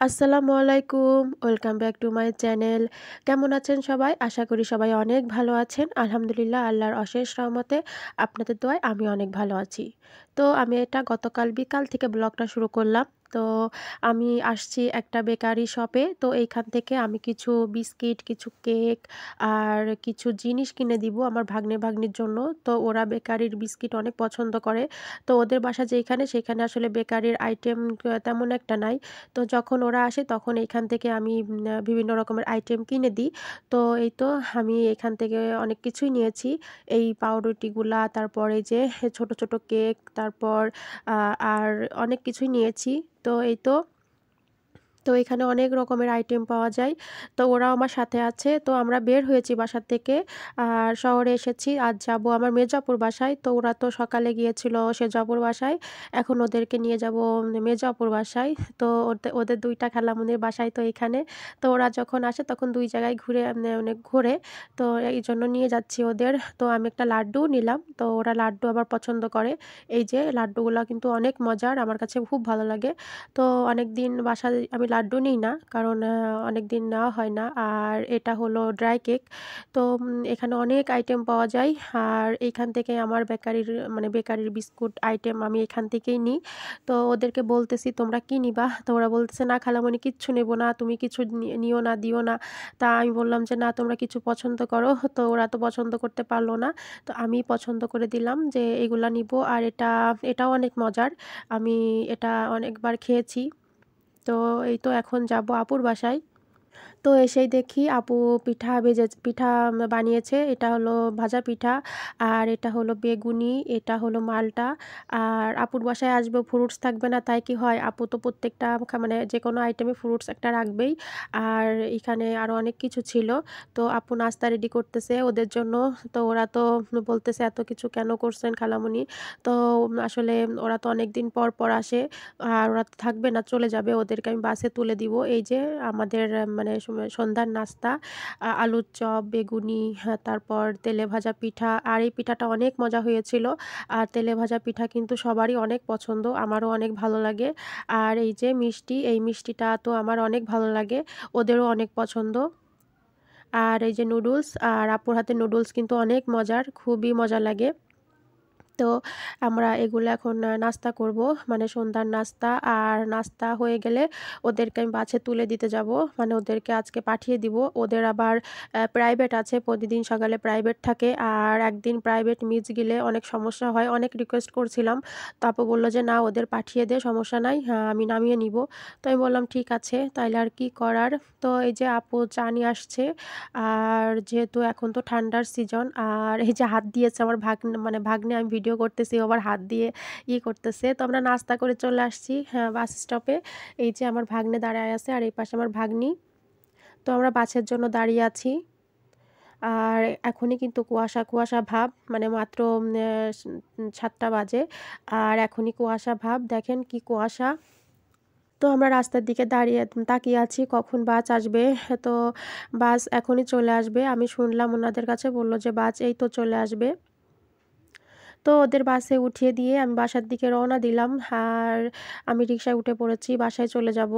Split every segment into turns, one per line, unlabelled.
আসসালামু আলাইকুম। Welcome back to my channel. কেমন আছেন সবাই? আশা করি সবাই অনেক ভালো আছেন। আলহামদুলিল্লাহ আল্লাহর অশেষ রহমতে আপনাদের দোয়ায় আমি অনেক ভালো আছি। তো আমি এটা গতকাল বিকাল থেকে ব্লগটা শুরু করলাম। তো আমি আসছি একটা বেকারি শপে। তো এইখান থেকে আমি কিছু বিস্কিট, কিছু কেক আর কিছু জিনিস কিনে দিব আমার ভাগ্নে-ভাগ্নির জন্য। তো ওরা বেকারির বিস্কিট অনেক পছন্দ করে। তো ওদের বাসা যেইখানে সেখানে আসলে বেকারির আইটেম তেমন একটা নাই। তো যখন ওরা আসে তখন এইখান থেকে আমি বিভিন্ন রকমের আইটেম কিনে দিই। তো এই তো আমি এখান থেকে অনেক কিছুই নিয়েছি। এই পাউরুটিগুলা, তারপর এই যে ছোট, ছোট কেক, তারপর আর অনেক কিছুই নিয়েছি। তো এই তো এখানে অনেক রকমের আইটেম পাওয়া যায়। তো ওরাও আমার সাথে আছে। তো আমরা বের হয়েছি বাসা থেকে। আর শহরে এসেছি। আজ যাবো আমার মেজোআপুর বাসায়। তো ওরা তো সকালে গিয়েছিল সেজপুর বাসায়। এখন ওদেরকে নিয়ে যাবো মেজোআপুর বাসায়। তো ওদের ২ টা খালামণির বাসায় তো এখানে। তো ওরা যখন আসে তখন ২ জায়গায় ঘুরে মানে ঘোরে। তো এইজন্য নিয়ে যাচ্ছি ওদের। তো আমি একটা লাড্ডুও নিলাম। তো ওরা লাড্ডু আবার পছন্দ করে। এই যে লাড্ডুগুলা কিন্তু অনেক মজার। আমার কাছে খুব ভালো লাগে। তো অনেকদিন বাসায় আমি লাড্ডু নিই না। কারণ অনেকদিন নেওয়া হয় না। আর এটা হলো ড্রাই কেক। তো এখানে অনেক আইটেম পাওয়া যায়। আর এইখান থেকে আমার বেকারির বিস্কুট আইটেম আমি এখান থেকেই নিই। তো ওদেরকে বলতেছি, "তোমরা কি নিবা?" তো ওরা বলতেছে, "না খালামণি কিচ্ছু নেব না। তুমি কিছু নিও না, দিও না।" তা আমি বললাম যে, "না তোমরা কিছু পছন্দ করো।" তো ওরা তো পছন্দ করতে পারল না। তো আমি পছন্দ করে দিলাম যে এগুলা নিবো। আর এটাও অনেক মজার। আমি এটা অনেকবার খেয়েছি। তো এই তো এখন যাবো আপুর বাসায়। তো এসেই দেখি আপু পিঠা বানিয়েছে। এটা হলো ভাজা পিঠা, আর এটা হলো বেগুনি, এটা হলো মালটা। আর আপুর বাসায় আসবো, ফ্রুটস থাকবে না তাই কি হয়? আপু তো প্রত্যেকটা মানে যেকোনো আইটেমে ফ্রুটস একটা রাখবেই। আর এখানে আরো অনেক কিছু ছিল। তো আপু নাস্তা রেডি করতেছে ওদের জন্য। তো ওরা তো বলতেছে, "এত কিছু কেন করছেন খালামণি?" তো আসলে ওরা তো অনেকদিন পর, পর আসে। আর ওরা তো থাকবে না, চলে যাবে। ওদেরকে আমি বাসে তুলে দিব। এই যে আমাদের মানে সন্ধ্যার নাস্তা, আলুর চপ, বেগুনি, হ্যাঁ, তারপর তেলে ভাজা পিঠা। আর এই পিঠাটা অনেক মজা হয়েছিল। আর তেলে ভাজা পিঠা কিন্তু সবারই অনেক পছন্দ, আমারও অনেক ভালো লাগে। আর এই যে মিষ্টি, এই মিষ্টিটা তো আমার অনেক ভালো লাগে, ওদেরও অনেক পছন্দ। আর এই যে নুডলস, আর আপুর হাতের নুডলস কিন্তু অনেক মজার, খুবই মজা লাগে। তো আমরা এগুলো এখন নাস্তা করব, মানে সন্ধ্যার নাস্তা। আর নাস্তা হয়ে গেলে ওদেরকে আমি বাসে তুলে দিতে যাব, মানে ওদেরকে আজকে পাঠিয়ে দিব। ওদের আবার প্রাইভেট আছে, প্রতিদিন সকালে প্রাইভেট থাকে। আর একদিন প্রাইভেট মিস গেলে অনেক সমস্যা হয়। অনেক রিকোয়েস্ট করছিলাম, তো আপু বলল যে, "না ওদের পাঠিয়ে দে, সমস্যা নাই, হ্যাঁ আমি নামিয়ে নিব।" তো আমি বললাম, "ঠিক আছে, তাইলে আর কি করার।" তো এই যে আপু চা নিয়ে আসছে। আর যেহেতু এখন তো ঠান্ডার সিজন, আর এই যে হাত দিয়েছে আমার ভাগ্নে, আমি ভিডিও করতেছি, ও আবার হাত দিয়ে করতেছে। তো আমরা নাস্তা করে চলে আসছি, হ্যাঁ, বাস স্টপে। এই যে আমার ভাগ্নে দাঁড়ায় আছে আর এই পাশে আমার ভাগ্নি। তো আমরা বাসের জন্য দাঁড়িয়ে আছি। আর এখনই কিন্তু কুয়াশা, কুয়াশা ভাব, মানে মাত্র ৭টা বাজে। আর এখনই কুয়াশা ভাব, দেখেন কি কুয়াশা। তো আমরা রাস্তার দিকে দাঁড়িয়ে তাকিয়ে আছি কখন বাস আসবে। তো বাস এখনই চলে আসবে। আমি শুনলাম ওনাদের কাছে, বলল যে বাস এই তো চলে আসবে। তো ওদের বাসে উঠিয়ে দিয়ে আমি বাসার দিকে রওনা দিলাম। আর আমি রিকশায় উঠে পড়েছি, বাসায় চলে যাব।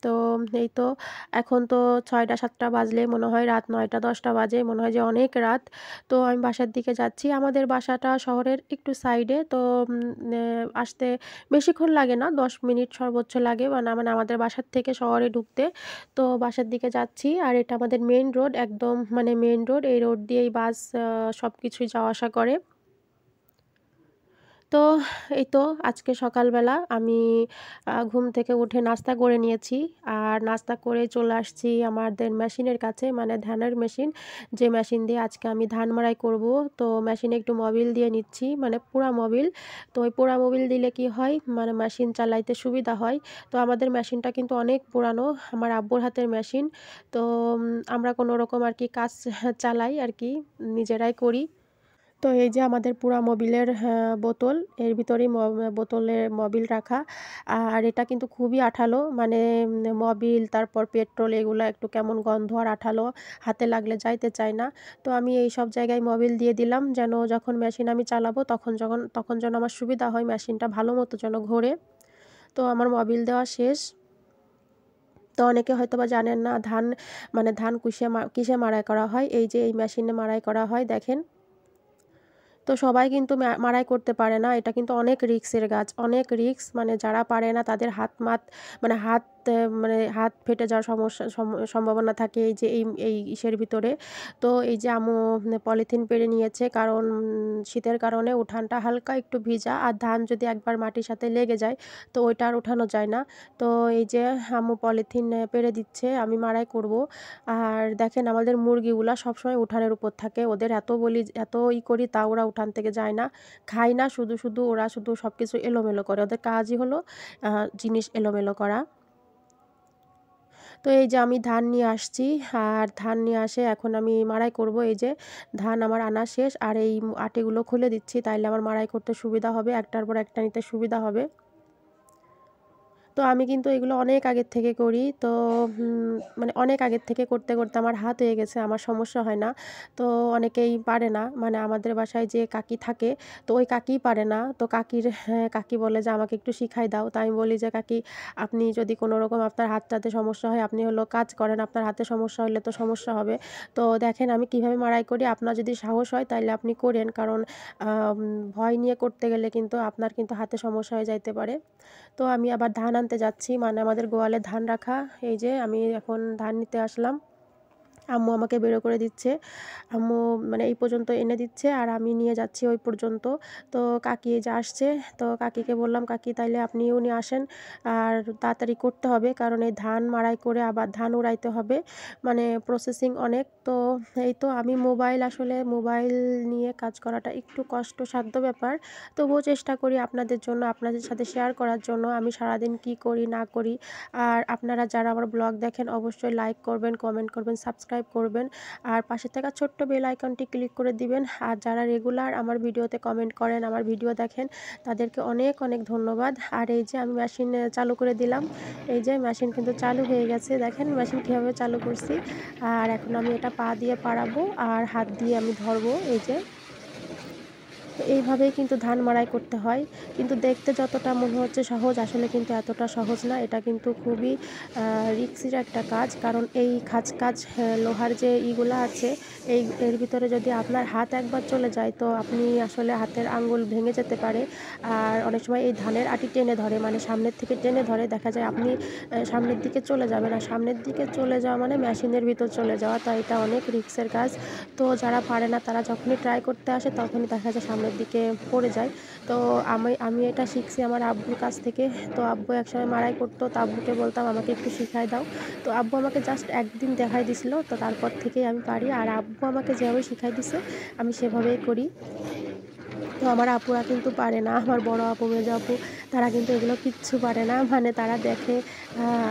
তো এই তো এখন তো ৬টা ৭টা বাজলে মনে হয় রাত ৯টা ১০টা বাজে, মনে হয় যে অনেক রাত। তো আমি বাসার দিকে যাচ্ছি। আমাদের বাসাটা শহরের একটু সাইডে। তো আসতে বেশিক্ষণ লাগে না, ১০ মিনিট সর্বোচ্চ লাগে, মানে আমাদের বাসার থেকে শহরে ঢুকতে। তো বাসার দিকে যাচ্ছি। আর এটা আমাদের মেইন রোড, একদম মানে মেইন রোড। এই রোড দিয়েই বাস সবকিছুই যাওয়া আসা করে। তো এই তো আজকে সকালবেলা আমি ঘুম থেকে উঠে নাস্তা করে নিয়েছি। আর নাস্তা করে চলে আসছি আমাদের মেশিনের কাছে, মানে ধানের মেশিন, যে মেশিন দিয়ে আজকে আমি ধান মাড়াই করব। তো মেশিনে একটু মোবিল দিয়ে নিচ্ছি, মানে পোড়া মোবিল। তো ওই পোড়া মোবিল দিলে কি হয়, মানে মেশিন চালাইতে সুবিধা হয়। তো আমাদের মেশিনটা কিন্তু অনেক পুরানো, আমার আব্বুর হাতের মেশিন। তো আমরা কোনো রকম আর কি কাজ চালাই আর কি, নিজেরাই করি। তো এই যে আমাদের পুরা মোবিলের বোতল, এর ভিতরেই বোতলে মোবিল রাখা। আর এটা কিন্তু খুবই আঠালো, মানে মোবিল, তারপর পেট্রোল, এগুলা একটু কেমন গন্ধ আর আঠালো, হাতে লাগলে যাইতে চায় না। তো আমি এই সব জায়গায় মোবিল দিয়ে দিলাম, যেন যখন মেশিন আমি চালাবো তখন যেন আমার সুবিধা হয়, মেশিনটা ভালো মতো যেন ঘোরে। তো আমার মোবিল দেওয়া শেষ। তো অনেকে হয়তোবা জানেন না ধান মানে ধান কিসে মাড়াই করা হয়। এই যে এই মেশিনে মাড়াই করা হয় দেখেন। তো সবাই কিন্তু মাড়াই করতে পারে না। এটা কিন্তু অনেক রিস্কের কাজ, অনেক রিস্ক। মানে যারা পারে না তাদের মানে হাত ফেটে যাওয়ার সম্ভাবনা থাকে এই যে এই ইসের ভিতরে। তো এই যে আম্মু পলিথিন পেড়ে নিয়েছে, কারণ শীতের কারণে উঠানটা হালকা একটু ভিজা, আর ধান যদি একবার মাটির সাথে লেগে যায় তো ওইটা আর উঠানো যায় না। তো এই যে আম্মু পলিথিন পেড়ে দিচ্ছে, আমি মাড়াই করব। আর দেখেন আমাদের মুরগিগুলা সবসময় উঠানের উপর থাকে, ওদের এত বলি এত করি তা ওরা উঠান থেকে যায় না, খায় না, শুধু ওরা শুধু সব কিছু এলোমেলো করে, ওদের কাজই হলো জিনিস এলোমেলো করা। তো এই যে আমি ধান নিয়ে আসছি, আর ধান নিয়ে আসে এখন আমি মাড়াই করব। এই যে ধান আমার আনা শেষ, আর এই আটিগুলো খুলে দিচ্ছি, তাইলে আমার মাড়াই করতে সুবিধা হবে, একটার পর একটা নিতে সুবিধা হবে। তো আমি কিন্তু এগুলো অনেক আগের থেকে করি। তো মানে অনেক আগের থেকে করতে করতে আমার হাত হয়ে গেছে, আমার সমস্যা হয় না। তো অনেকেই পারে না, মানে আমাদের বাসায় যে কাকি থাকে, তো ওই কাকিই পারে না। তো কাকি বলে যে আমাকে একটু শিখাই দাও। তো আমি বলি যে কাকি, আপনি যদি কোনো রকম আপনার হাতটাতে সমস্যা হয়, আপনি হলো কাজ করেন, আপনার হাতে সমস্যা হলে তো সমস্যা হবে। তো দেখেন আমি কিভাবে মাড়াই করি, আপনার যদি সাহস হয় তাইলে আপনি করেন, কারণ ভয় নিয়ে করতে গেলে কিন্তু আপনার কিন্তু হাতে সমস্যা হয়ে যাইতে পারে। তো আমি আবার ধান আনতে যাচ্ছি, মানে আমাদের গোয়ালে ধান রাখা। এই যে আমি এখন ধান নিতে আসলাম। আম্মু আমাকে বের করে দিচ্ছে। আম্মু মানে এই পর্যন্ত এনে দিচ্ছে, আর আমি নিয়ে যাচ্ছি ওই পর্যন্ত। তো কাকি এই যে আসছে, তো কাকিকে বললাম, কাকি তাইলে আপনিও নিয়ে আসেন, আর তাড়াতাড়ি করতে হবে, কারণ এই ধান মাড়াই করে আবার ধান উড়াইতে হবে, মানে প্রসেসিং অনেক। তো এই তো আমি আসলে মোবাইল নিয়ে কাজ করাটা একটু কষ্টসাধ্য ব্যাপার, তবুও চেষ্টা করি আপনাদের জন্য, আপনাদের সাথে শেয়ার করার জন্য আমি সারাদিন কি করি না করি। আর আপনারা যারা আমার ব্লগ দেখেন অবশ্যই লাইক করবেন, কমেন্ট করবেন, সাবস্ক্রাইব করবেন, আর পাশে থাকা ছোট্ট বেল আইকনটি ক্লিক করে দিবেন। আর যারা রেগুলার আমার ভিডিওতে কমেন্ট করেন, আমার ভিডিও দেখেন, তাদেরকে অনেক অনেক ধন্যবাদ। আর এই যে আমি মেশিন চালু করে দিলাম, এই যে মেশিন কিন্তু চালু হয়ে গেছে, দেখেন মেশিন কীভাবে চালু করছি। আর এখন আমি এটা পা দিয়ে পাড়াবো, আর হাত দিয়ে আমি ধরবো। এই যে তো এইভাবেই কিন্তু ধান মাড়াই করতে হয়। কিন্তু দেখতে যতটা মনে হচ্ছে সহজ, আসলে কিন্তু এতটা সহজ না। এটা কিন্তু খুবই রিস্কির একটা কাজ, কারণ এই লোহার যে ইগুলা আছে, এর ভিতরে যদি আপনার হাত একবার চলে যায় তো আপনি আসলে হাতের আঙ্গুল ভেঙে যেতে পারে। আর অনেক সময় এই ধানের আটি টেনে ধরে, মানে সামনের থেকে টেনে ধরে, দেখা যায় আপনি সামনের দিকে চলে যাবেন, আর সামনের দিকে চলে যাওয়া মানে মেশিনের ভিতর চলে যাওয়া, তাই এটা অনেক রিস্কের কাজ। তো যারা পারে না তারা যখনই ট্রাই করতে আসে তখনই দেখা যায় সামনের দিকে পড়ে যায়। তো আমি এটা শিখছি আমার আব্বুর কাছ থেকে। তো আব্বু একসময় মাড়াই করতো, তো আব্বুকে বলতাম আমাকে একটু শিখাই দাও। তো আব্বু আমাকে জাস্ট একদিন দেখাই দিছিল, তো তারপর থেকেই আমি পারি, আর আব্বু আমাকে যেভাবে শিখাই দিছে আমি সেভাবেই করি। তো আমার আপুরা কিন্তু পারে না, আমার বড় আপু, মেজো আপু, তারা কিন্তু এগুলো কিচ্ছু পারে না, মানে তারা দেখে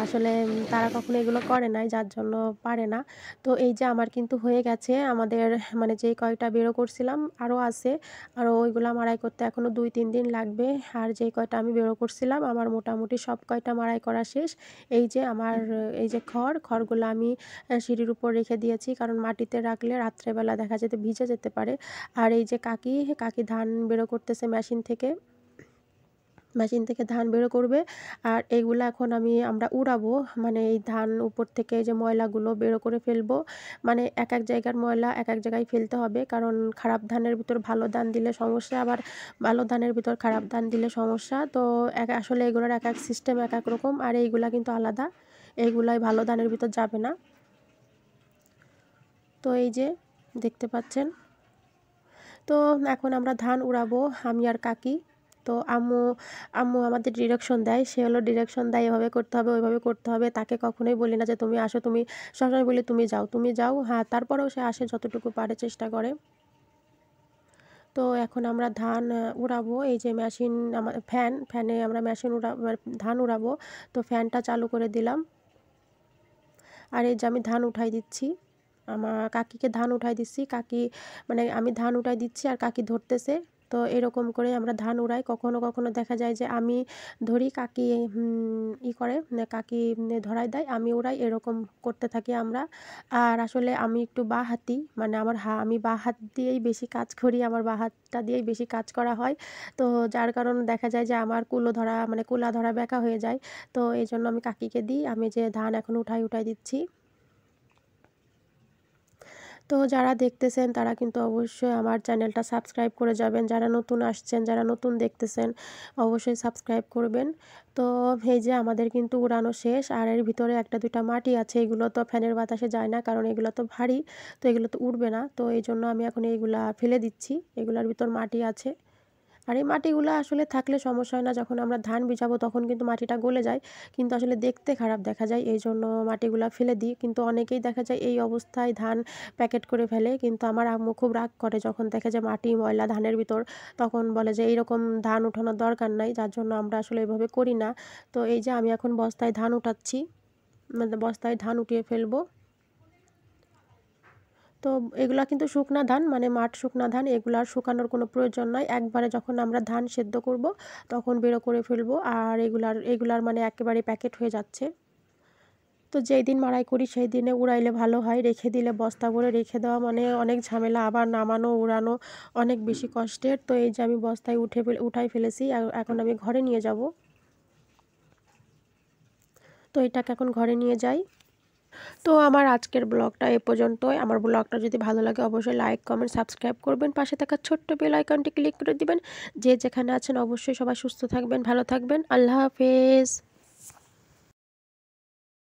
আসলে তারা কখনো এগুলো করে নাই, যার জন্য পারে না। তো এই যে আমার কিন্তু হয়ে গেছে, আমাদের মানে যেই কয়টা বেরো করছিলাম আরও আছে, আরও ওইগুলা মাড়াই করতে এখনও 2-3 দিন লাগবে। আর যেই কয়টা আমি বেরো করছিলাম আমার মোটামুটি সব কয়টা মাড়াই করা শেষ। এই যে আমার এই যে খড়গুলো আমি সিঁড়ির উপর রেখে দিয়েছি, কারণ মাটিতে রাখলে রাত্রেবেলা দেখা যেতে ভিজে যেতে পারে। আর এই যে কাকি ধান বেরো করতেছে মেশিন থেকে ধান বের করবে, আর এইগুলা এখন আমরা উড়াবো, মানে এই ধান উপর থেকে এই যে ময়লাগুলো বের করে ফেলবো। মানে এক এক জায়গার ময়লা এক এক জায়গায় ফেলতে হবে, কারণ খারাপ ধানের ভিতর ভালো ধান দিলে সমস্যা, আবার ভালো ধানের ভিতর খারাপ ধান দিলে সমস্যা। তো আসলে এগুলোর এক এক সিস্টেম এক এক রকম, আর এইগুলা কিন্তু আলাদা, এইগুলাই ভালো ধানের ভিতর যাবে না। তো এই যে দেখতে পাচ্ছেন, তো এখন আমরা ধান উড়াবো আমি আর কাকি। তো আম্মু আম্মু আমাদের ডিরেকশন দেয়, সে হলো ডিরেকশন দেয়, এভাবে করতে হবে ওইভাবে করতে হবে, তাকে কখনোই বলি না যে তুমি আসো, তুমি সবসময় বলি তুমি যাও, হ্যাঁ তারপরেও সে আসে, যতটুকু পারে চেষ্টা করে। তো এখন আমরা ধান উড়াবো, এই যে মেশিন আমার ফ্যানে আমরা ধান উড়াবো। তো ফ্যানটা চালু করে দিলাম, আর এই যে আমি ধান উঠাই দিচ্ছি, আমার কাকিকে ধান উঠাই দিচ্ছি, কাকি মানে আমি ধান উঠাই দিচ্ছি আর কাকি ধরতেছে। তো এরকম করে আমরা ধান উড়াই। কখনো কখনো দেখা যায় যে আমি ধরি, কাকি করে কাকি ধরায় দেয়, আমি উড়াই, এরকম করতে থাকি আমরা। আর আসলে আমি একটু বাঁহাতি, মানে আমি বাঁ হাত দিয়েই বেশি কাজ করি, আমার বাঁ হাতটা দিয়েই বেশি কাজ করা হয়। তো যার কারণে দেখা যায় যে আমার কুলা ধরা ব্যাকা হয়ে যায়। তো এইজন্য আমি কাকিকে দিই, আমি যে ধান এখন উঠাই দিচ্ছি। তো যারা দেখতেছেন তারা কিন্তু অবশ্যই আমার চ্যানেলটা সাবস্ক্রাইব করে যাবেন। যারা নতুন আসছেন, যারা নতুন দেখতেছেন অবশ্যই সাবস্ক্রাইব করবেন। তো এই যে আমাদের কিন্তু উড়ানো শেষ, আর এর ভিতরে ১টা ২টা মাটি আছে, এগুলো তো ফ্যানের বাতাসে যায় না, কারণ এগুলো তো ভারী, তো এগুলো তো উড়বে না। তো এইজন্য আমি এখন এইগুলা ফেলে দিচ্ছি, এগুলার ভিতর মাটি আছে। আর এই মাটিগুলা আসলে থাকলে সমস্যা হয় না, যখন আমরা ধান ভিজাবো তখন কিন্তু মাটিটা গলে যায়, কিন্তু আসলে দেখতে খারাপ দেখা যায়, এই জন্য মাটিগুলা ফেলে দিই। কিন্তু অনেকেই দেখা যায় এই অবস্থায় ধান প্যাকেট করে ফেলে, কিন্তু আমার আম্মু খুব রাগ করে যখন দেখে যে মাটি ময়লা ধানের ভিতর, তখন বলে যে এইরকম ধান উঠানোর দরকার নাই, যার জন্য আমরা আসলে এভাবে করি না। তো এই যে আমি এখন বস্তায় ধান উঠাচ্ছি, মানে বস্তায় ধান উঠিয়ে ফেলবো। তো এগুলা কিন্তু শুকনা ধান, মানে মাঠ শুকনা ধান, এগুলা আর শুকানোর কোনো প্রয়োজন নাই। একবারে যখন আমরা ধান সেদ্ধ করব তখন বের করে ফেলবো। আর এগুলার মানে একেবারে প্যাকেট হয়ে যাচ্ছে। তো যেই দিন মাড়াই করি সেই দিনে উড়াইলে ভালো হয়, রেখে দিলে বস্তা করে রেখে দেওয়া মানে অনেক ঝামেলা, আবার নামানো উড়ানো অনেক বেশি কষ্টের। তো এই যে আমি বস্তায় উঠাই ফেলেছি, এখন আমি ঘরে নিয়ে যাব। তো এটাকে এখন ঘরে নিয়ে যাই। তো আমার আজকের ব্লগটা এ পর্যন্তই। আমার ব্লগটা যদি ভালো লাগে অবশ্যই লাইক, কমেন্ট, সাবস্ক্রাইব করবেন। পাশে থাকা ছোট্ট বেল আইকনটি ক্লিক করে দিবেন। যে যেখানে আছেন অবশ্যই সবাই সুস্থ থাকবেন, ভালো থাকবেন। আল্লাহ হাফেজ।